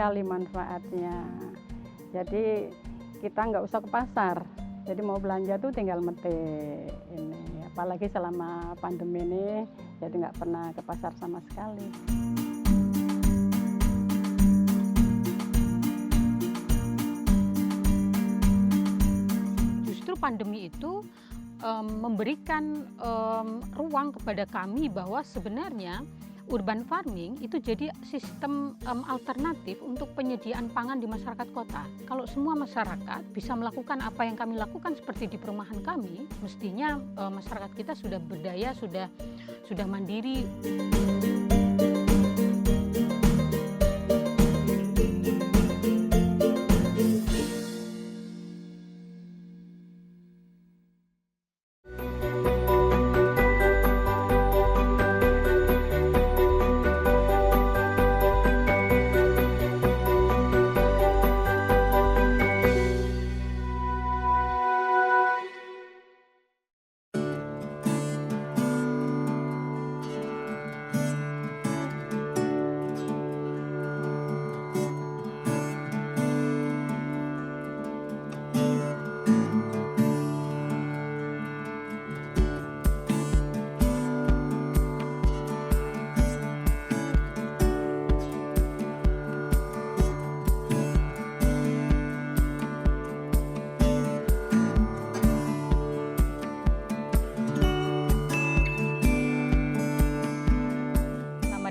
sekali manfaatnya. Jadi kita nggak usah ke pasar. Jadi mau belanja tuh tinggal metik ini. Apalagi selama pandemi ini, jadi nggak pernah ke pasar sama sekali. Justru pandemi itu memberikan ruang kepada kami bahwa sebenarnya urban farming itu jadi sistem alternatif untuk penyediaan pangan di masyarakat kota. Kalau semua masyarakat bisa melakukan apa yang kami lakukan seperti di perumahan kami, mestinya masyarakat kita sudah berdaya, sudah mandiri.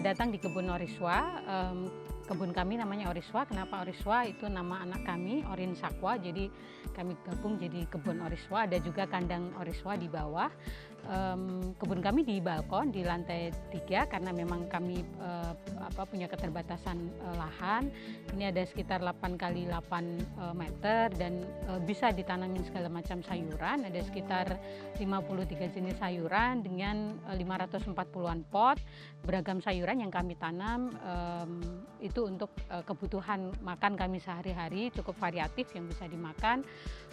Datang di kebun Oriswa. Kebun kami namanya Oriswa. Kenapa Oriswa? Itu nama anak kami, Orin Sakwa. Jadi kami gabung jadi kebun Oriswa. Ada juga kandang Oriswa di bawah. Kebun kami di balkon di lantai 3 karena memang kami punya keterbatasan lahan. Ini ada sekitar 8 kali 8 meter dan bisa ditanamin segala macam sayuran. Ada sekitar 53 jenis sayuran dengan 540-an pot. Beragam sayuran yang kami tanam itu untuk kebutuhan makan kami sehari-hari, cukup variatif yang bisa dimakan.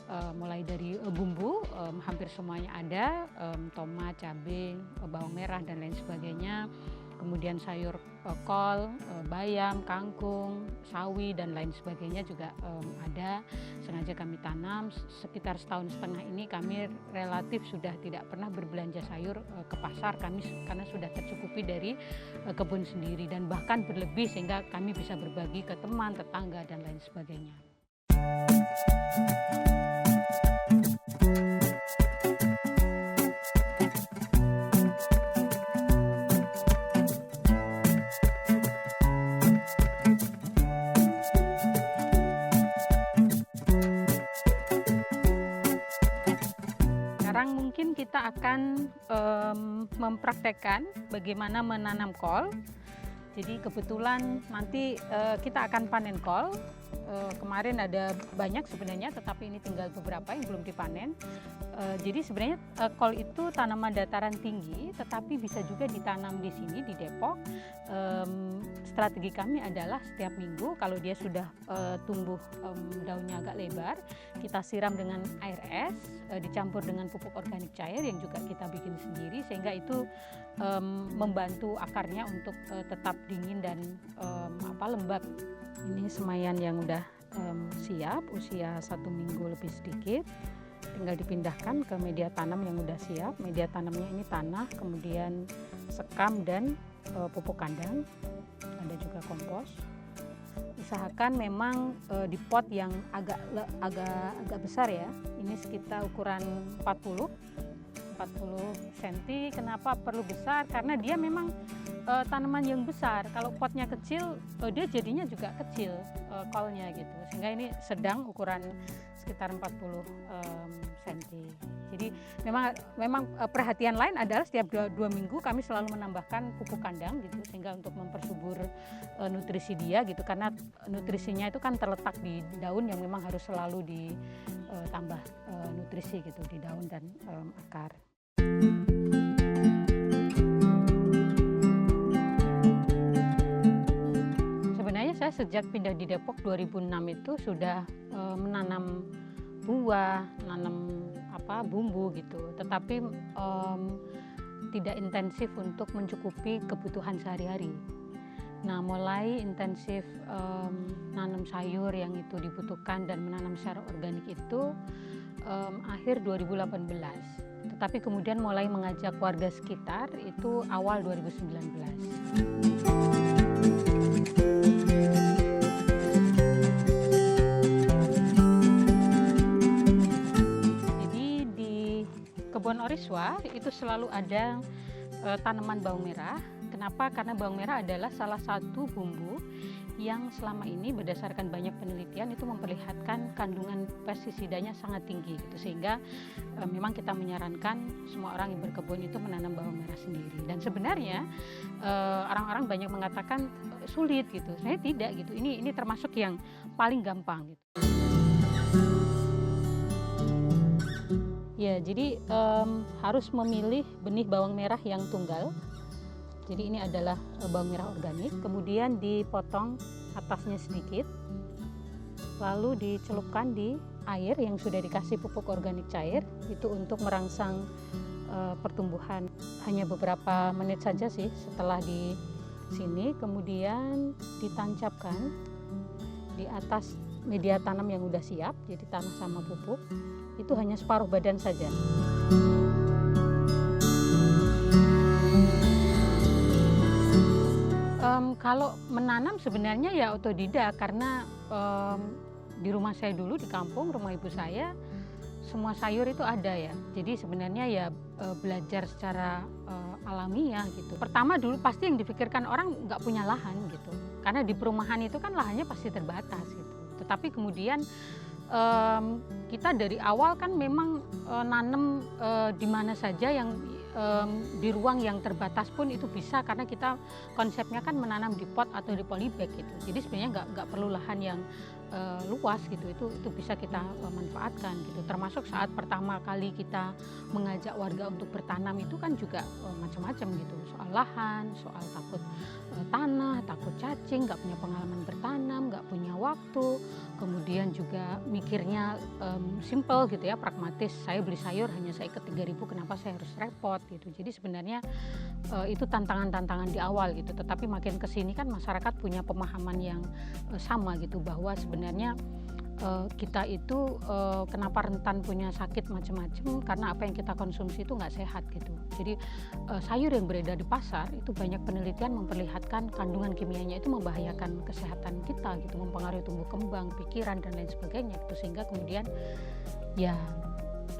Mulai dari bumbu, hampir semuanya ada, tomat, cabai, bawang merah, dan lain sebagainya. Kemudian sayur kol, bayam, kangkung, sawi, dan lain sebagainya juga ada. Sengaja kami tanam. Sekitar setahun setengah ini kami relatif sudah tidak pernah berbelanja sayur ke pasar, karena sudah tercukupi dari kebun sendiri dan bahkan berlebih sehingga kami bisa berbagi ke teman, tetangga, dan lain sebagainya. Sekarang mungkin kita akan mempraktekkan bagaimana menanam kol. Jadi kebetulan nanti kita akan panen kol. Kemarin ada banyak sebenarnya, tetapi ini tinggal beberapa yang belum dipanen. Jadi sebenarnya kol itu tanaman dataran tinggi, tetapi bisa juga ditanam di sini di Depok. Strategi kami adalah setiap minggu kalau dia sudah tumbuh daunnya agak lebar, kita siram dengan air es, dicampur dengan pupuk organik cair yang juga kita bikin sendiri, sehingga itu membantu akarnya untuk tetap dingin dan lembab. Ini semayan yang udah siap, usia 1 minggu lebih sedikit. Tinggal dipindahkan ke media tanam yang udah siap. Media tanamnya ini tanah, kemudian sekam dan pupuk kandang. Ada juga kompos. Usahakan memang di pot yang agak besar ya. Ini sekitar ukuran 40 cm. Kenapa perlu besar? Karena dia memang tanaman yang besar. Kalau potnya kecil, dia jadinya juga kecil kolnya gitu. Sehingga ini sedang ukuran sekitar 40 cm. Jadi memang perhatian lain adalah setiap 2 minggu kami selalu menambahkan pupuk kandang gitu, sehingga untuk mempersubur nutrisi dia gitu, karena nutrisinya itu kan terletak di daun yang memang harus selalu ditambah nutrisi gitu di daun dan akar. Sebenarnya saya sejak pindah di Depok 2006 itu sudah menanam buah, menanam bumbu gitu, tetapi tidak intensif untuk mencukupi kebutuhan sehari-hari. Nah, mulai intensif nanam sayur yang itu dibutuhkan dan menanam secara organik itu akhir 2018. Tetapi kemudian mulai mengajak warga sekitar itu awal 2019. Jadi di kebun Oriswa itu selalu ada tanaman bawang merah. Kenapa? Karena bawang merah adalah salah satu bumbu yang selama ini berdasarkan banyak penelitian itu memperlihatkan kandungan pestisidanya sangat tinggi gitu, sehingga memang kita menyarankan semua orang yang berkebun itu menanam bawang merah sendiri. Dan sebenarnya orang-orang banyak mengatakan sulit gitu. Saya tidak gitu. Ini termasuk yang paling gampang gitu. Ya, jadi harus memilih benih bawang merah yang tunggal. Jadi ini adalah bawang merah organik, kemudian dipotong atasnya sedikit, lalu dicelupkan di air yang sudah dikasih pupuk organik cair, itu untuk merangsang pertumbuhan. Hanya beberapa menit saja sih setelah di sini, kemudian ditancapkan di atas media tanam yang udah siap, jadi tanah sama pupuk, itu hanya separuh badan saja. Kalau menanam sebenarnya ya otodidak, karena di rumah saya dulu di kampung, rumah ibu saya, semua sayur itu ada ya. Jadi sebenarnya ya belajar secara alamiah gitu. Pertama dulu pasti yang dipikirkan orang nggak punya lahan gitu, karena di perumahan itu kan lahannya pasti terbatas gitu. Tetapi kemudian kita dari awal kan memang nanam di mana saja yang di ruang yang terbatas pun itu bisa, karena kita konsepnya kan menanam di pot atau di polybag gitu. Jadi sebenarnya nggak perlu lahan yang luas gitu, itu bisa kita manfaatkan gitu. Termasuk saat pertama kali kita mengajak warga untuk bertanam itu kan juga macam-macam gitu, soal lahan, soal takut tanah, takut cacing, nggak punya pengalaman bertanam, nggak punya waktu, kemudian juga mikirnya simple gitu ya, pragmatis. Saya beli sayur hanya saya ikat 3.000, kenapa saya harus repot gitu. Jadi sebenarnya itu tantangan-tantangan di awal gitu. Tetapi makin kesini kan masyarakat punya pemahaman yang sama gitu, bahwa sebenarnya kita itu kenapa rentan punya sakit macam-macam, karena apa yang kita konsumsi itu nggak sehat gitu. Jadi sayur yang beredar di pasar itu banyak penelitian memperlihatkan kandungan kimianya itu membahayakan kesehatan kita gitu, mempengaruhi tumbuh kembang, pikiran dan lain sebagainya gitu. Sehingga kemudian ya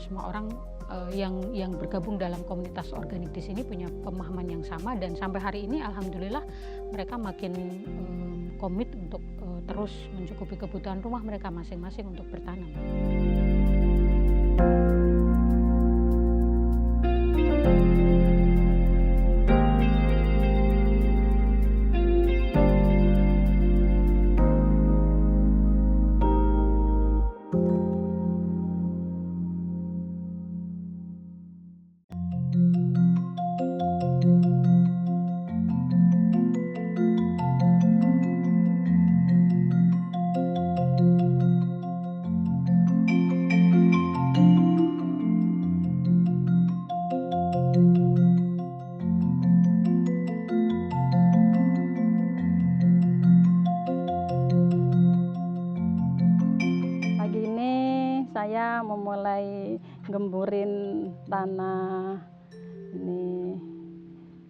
semua orang yang bergabung dalam komunitas organik di sini punya pemahaman yang sama, dan sampai hari ini alhamdulillah mereka makin komit untuk terus mencukupi kebutuhan rumah mereka masing-masing untuk bertanam. Pagi ini saya memulai gemburin tanah ini,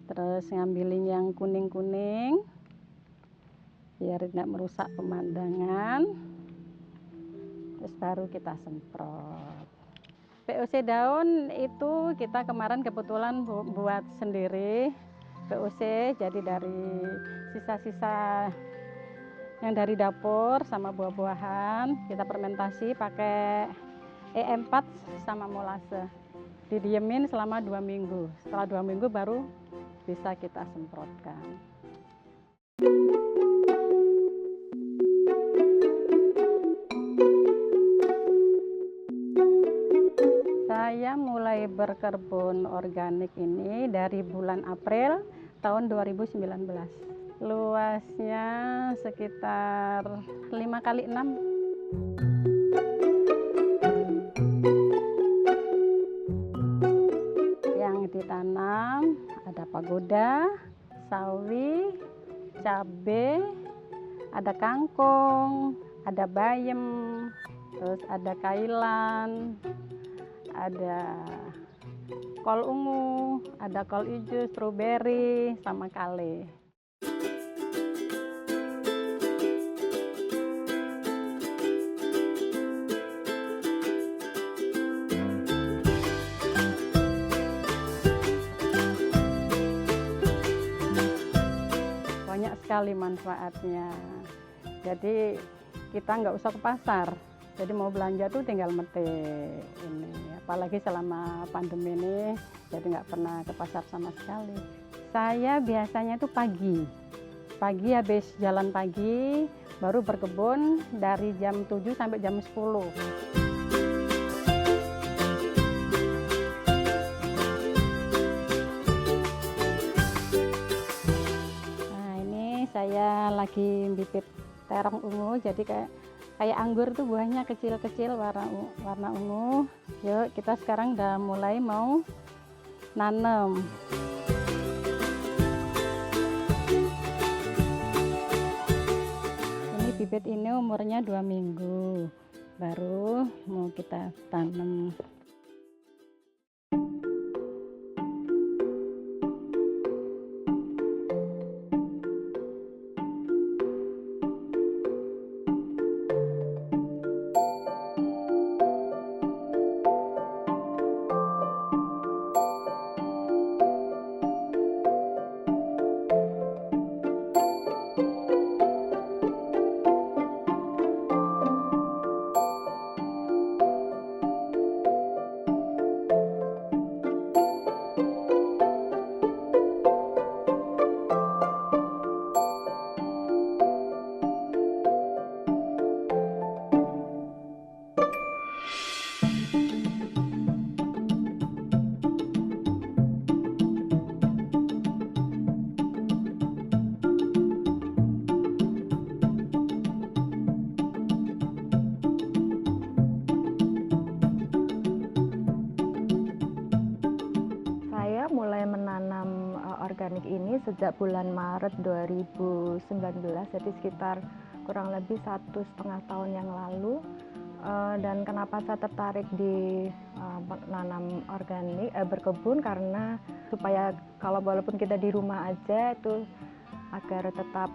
terus ngambilin yang kuning-kuning biar tidak merusak pemandangan, terus baru kita semprot. POC daun itu kita kemarin kebetulan buat sendiri POC, jadi dari sisa-sisa yang dari dapur sama buah-buahan kita fermentasi pakai E4 sama molase, didiemin selama 2 minggu. Setelah 2 minggu baru bisa kita semprotkan. Saya mulai berkebun organik ini dari bulan April tahun 2019. Luasnya sekitar 5x6. Yang ditanam ada pagoda, sawi, cabe, ada kangkung, ada bayam, terus ada kailan, ada kol ungu, ada kol hijau, stroberi, sama kale. Banyak sekali manfaatnya. Jadi kita nggak usah ke pasar. Jadi mau belanja tuh tinggal metik ini. Apalagi selama pandemi ini, jadi nggak pernah ke pasar sama sekali. Saya biasanya tuh pagi habis jalan pagi, baru berkebun dari jam 7 sampai jam 10. Nah ini saya lagi bibit terong ungu, jadi kayak anggur tuh buahnya kecil-kecil warna ungu. Yuk kita sekarang udah mulai mau nanam. Ini bibit ini umurnya 2 minggu, baru mau kita tanam. Mulai menanam organik ini sejak bulan Maret 2019, jadi sekitar kurang lebih 1,5 tahun yang lalu. Dan kenapa saya tertarik di menanam organik, berkebun, karena supaya kalau walaupun kita di rumah aja itu agar tetap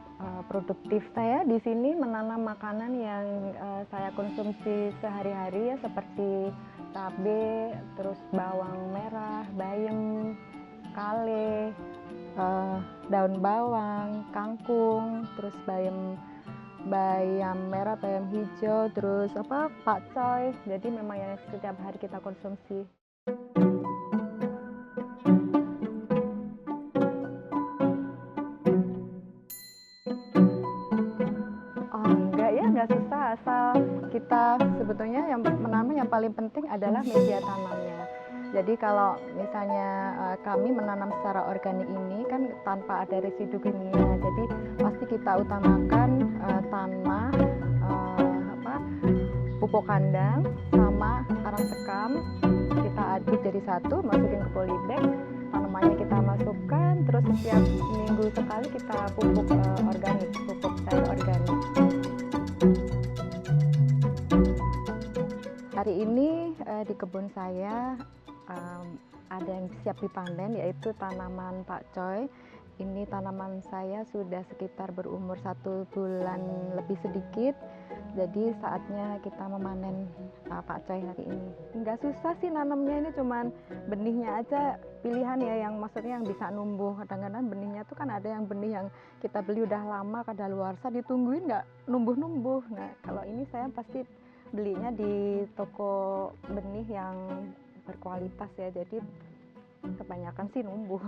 produktif. Saya di sini menanam makanan yang saya konsumsi sehari-hari ya, seperti cabai, terus bawang merah, bayam, kale, daun bawang, kangkung, terus bayam merah, bayam hijau, terus pakcoy. Jadi memang yang setiap hari kita konsumsi. Nggak susah, asal kita sebetulnya yang menanam yang paling penting adalah media tanamnya. Jadi kalau misalnya kami menanam secara organik ini kan tanpa ada residu kimia, jadi pasti kita utamakan tanah, pupuk kandang sama karang sekam. Kita aduk jadi satu, masukin ke polybag, tanamannya kita masukkan, terus setiap minggu sekali kita pupuk organik, pupuk sayur organik. Hari ini di kebun saya ada yang siap dipanen, yaitu tanaman pakcoy. Ini tanaman saya sudah sekitar berumur 1 bulan lebih sedikit, jadi saatnya kita memanen pakcoy hari ini. Nggak susah sih nanamnya, ini cuman benihnya aja pilihan ya, yang maksudnya yang bisa numbuh. Kadang-kadang benihnya tuh kan ada yang benih yang kita beli udah lama kadaluarsa, ditungguin nggak numbuh-numbuh. Nah kalau ini saya pasti belinya di toko benih yang berkualitas ya, jadi kebanyakan sih numbuh.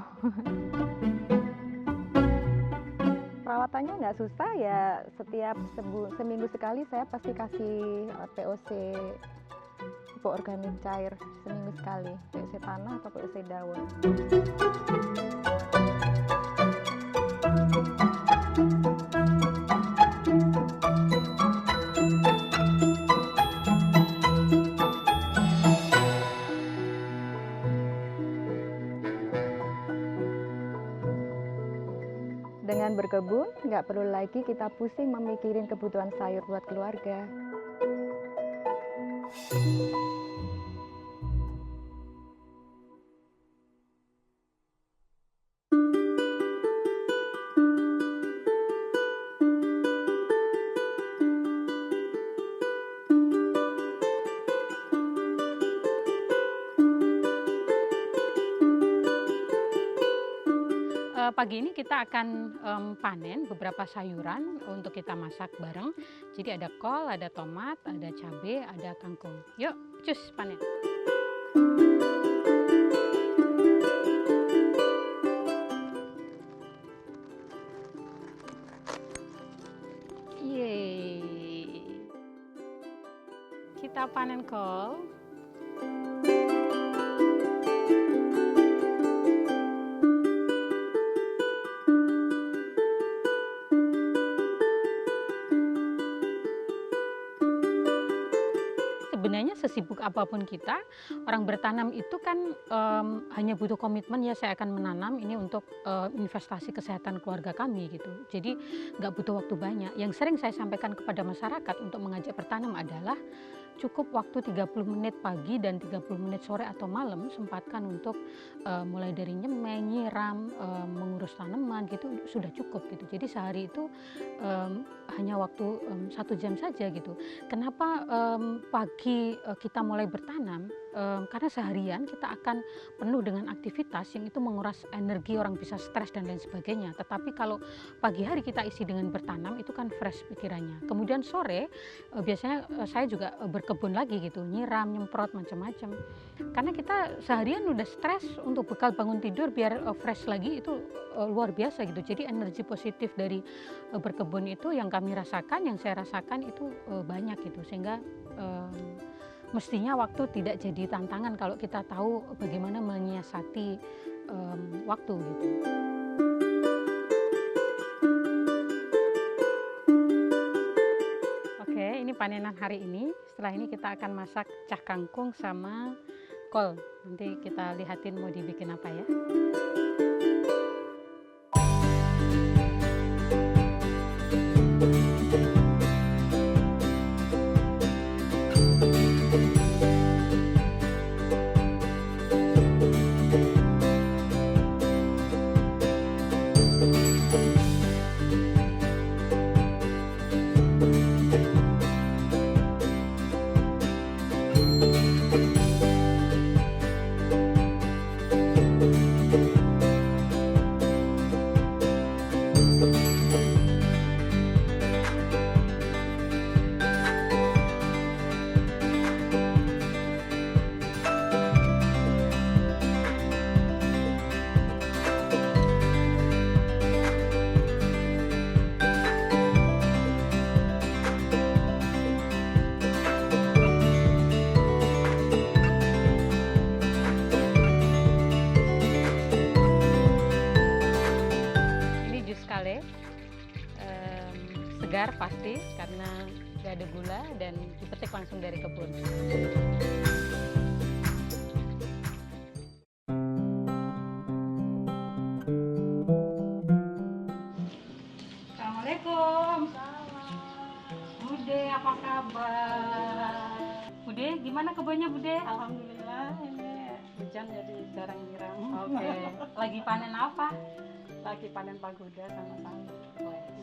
Perawatannya nggak susah ya, setiap seminggu sekali saya pasti kasih POC, pupuk organik cair, seminggu sekali, POC tanah atau POC daun. Dengan berkebun, nggak perlu lagi kita pusing memikirin kebutuhan sayur buat keluarga. Pagi ini kita akan panen beberapa sayuran untuk kita masak bareng. Jadi ada kol, ada tomat, ada cabai, ada kangkung. Yuk, cus panen. Yeay. Kita panen kol. Sebenarnya sesibuk apapun kita, orang bertanam itu kan hanya butuh komitmen, ya saya akan menanam ini untuk investasi kesehatan keluarga kami gitu. Jadi nggak butuh waktu banyak. Yang sering saya sampaikan kepada masyarakat untuk mengajak bertanam adalah cukup waktu 30 menit pagi dan 30 menit sore atau malam sempatkan untuk mulai dari nyemai, nyiram, mengurus tanaman gitu sudah cukup gitu. Jadi sehari itu hanya waktu 1 jam saja gitu. Kenapa pagi kita mulai bertanam? Karena seharian kita akan penuh dengan aktivitas yang itu menguras energi, orang bisa stres dan lain sebagainya. Tetapi kalau pagi hari kita isi dengan bertanam itu kan fresh pikirannya. Kemudian sore biasanya saya juga berkebun lagi gitu, nyiram, nyemprot macam-macam. Karena kita seharian udah stres, untuk bekal bangun tidur biar fresh lagi itu luar biasa gitu. Jadi energi positif dari berkebun itu yang kami rasakan, yang saya rasakan itu banyak gitu, sehingga mestinya waktu tidak jadi tantangan kalau kita tahu bagaimana menyiasati waktu gitu. Oke, ini panenan hari ini. Setelah ini kita akan masak cah kangkung sama kol. Nanti kita lihatin mau dibikin apa ya. Segar pasti karena gak ada gula dan dipetik langsung dari kebun. Assalamualaikum. Bude, apa kabar? Bude, gimana kebunnya Bude? Alhamdulillah, ini hujan jadi jarang nyiram. Oke. Lagi panen apa? Lagi panen pagoda sama sawi.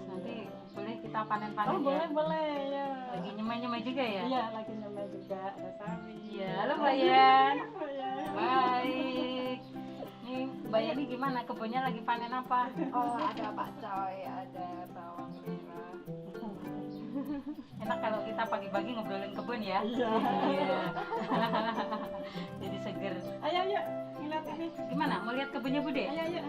Nanti boleh kita panen-panen ya? Boleh ya. Lagi nyemai-nyemai juga ya? Iya, lagi nyemai juga, ada sawi. Iya, halo Mbak Yan. Ya. Baik. Nih Mbak Yani gimana? Kebunnya lagi panen apa? Oh, ada pakcoy, ada bawang merah. Enak kalau kita pagi-pagi ngobrolin kebun ya? Iya. Iya. Jadi seger. Ayo, lihat ini. Gimana? Mau lihat kebunnya Bude? Ayo.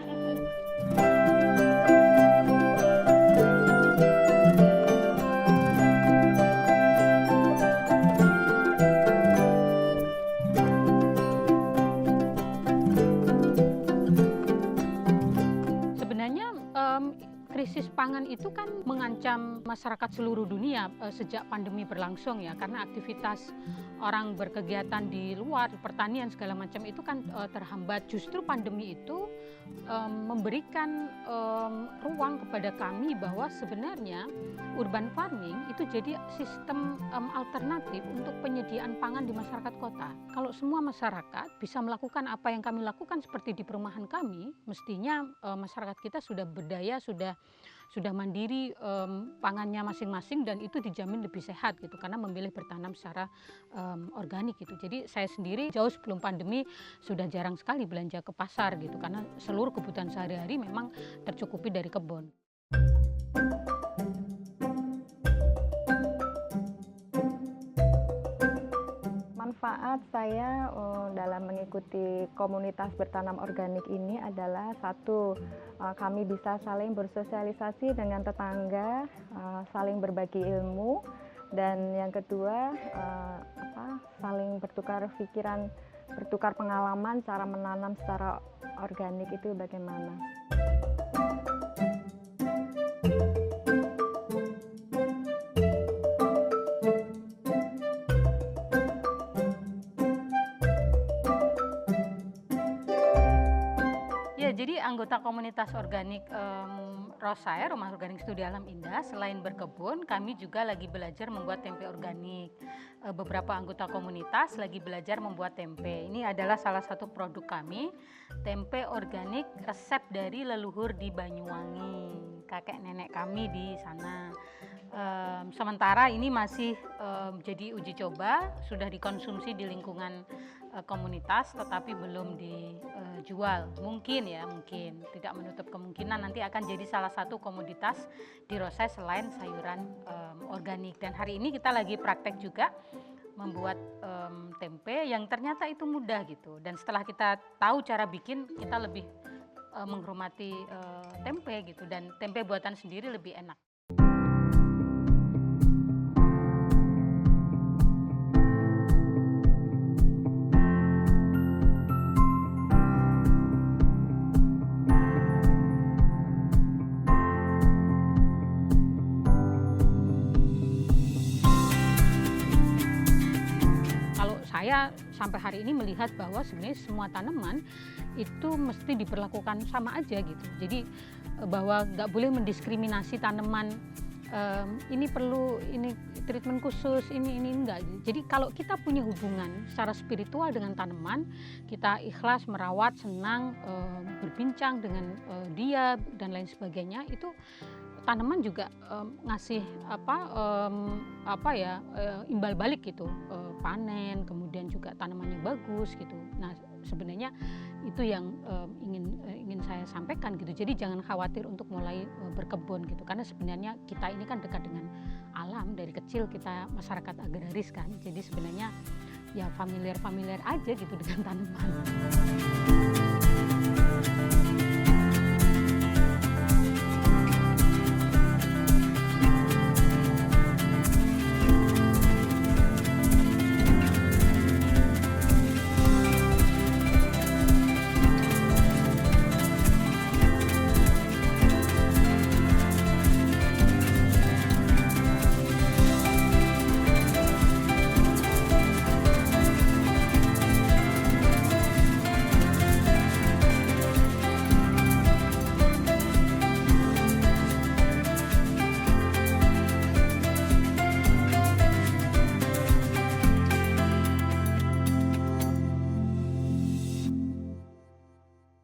krisis pangan itu kan mengancam masyarakat seluruh dunia sejak pandemi berlangsung ya, karena aktivitas orang berkegiatan di luar, pertanian segala macam itu kan terhambat. Justru pandemi itu memberikan ruang kepada kami bahwa sebenarnya urban farming itu jadi sistem alternatif untuk penyediaan pangan di masyarakat kota. Kalau semua masyarakat bisa melakukan apa yang kami lakukan seperti di perumahan kami, mestinya masyarakat kita sudah berdaya, sudah mandiri pangannya masing-masing, dan itu dijamin lebih sehat gitu karena memilih bertanam secara organik gitu. Jadi saya sendiri jauh sebelum pandemi sudah jarang sekali belanja ke pasar gitu karena seluruh kebutuhan sehari-hari memang tercukupi dari kebun. Manfaat saya dalam mengikuti komunitas bertanam organik ini adalah satu, kami bisa saling bersosialisasi dengan tetangga, saling berbagi ilmu, dan yang kedua saling bertukar pikiran, bertukar pengalaman cara menanam secara organik itu bagaimana. Ya, jadi anggota komunitas organik Rosae, Rumah Organik Studi Alam Indah, selain berkebun, kami juga lagi belajar membuat tempe organik. Beberapa anggota komunitas lagi belajar membuat tempe. Ini adalah salah satu produk kami, tempe organik resep dari leluhur di Banyuwangi, kakek nenek kami di sana. Sementara ini masih jadi uji coba, sudah dikonsumsi di lingkungan komunitas tetapi belum dijual. Mungkin tidak menutup kemungkinan nanti akan jadi salah satu komoditas di Rosae selain sayuran organik. Dan hari ini kita lagi praktek juga membuat tempe yang ternyata itu mudah gitu. Dan setelah kita tahu cara bikin, kita lebih menghormati tempe gitu, dan tempe buatan sendiri lebih enak. Saya sampai hari ini melihat bahwa sebenarnya semua tanaman itu mesti diperlakukan sama aja gitu. Jadi bahwa nggak boleh mendiskriminasi tanaman, ini perlu ini treatment khusus, ini enggak. Jadi kalau kita punya hubungan secara spiritual dengan tanaman, kita ikhlas merawat, senang berbincang dengan dia dan lain sebagainya, itu tanaman juga ngasih imbal balik gitu, panen, kemudian juga tanamannya bagus gitu. Nah sebenarnya itu yang ingin saya sampaikan gitu. Jadi jangan khawatir untuk mulai berkebun gitu, karena sebenarnya kita ini kan dekat dengan alam, dari kecil kita masyarakat agraris kan. Jadi sebenarnya ya familiar aja gitu dengan tanaman.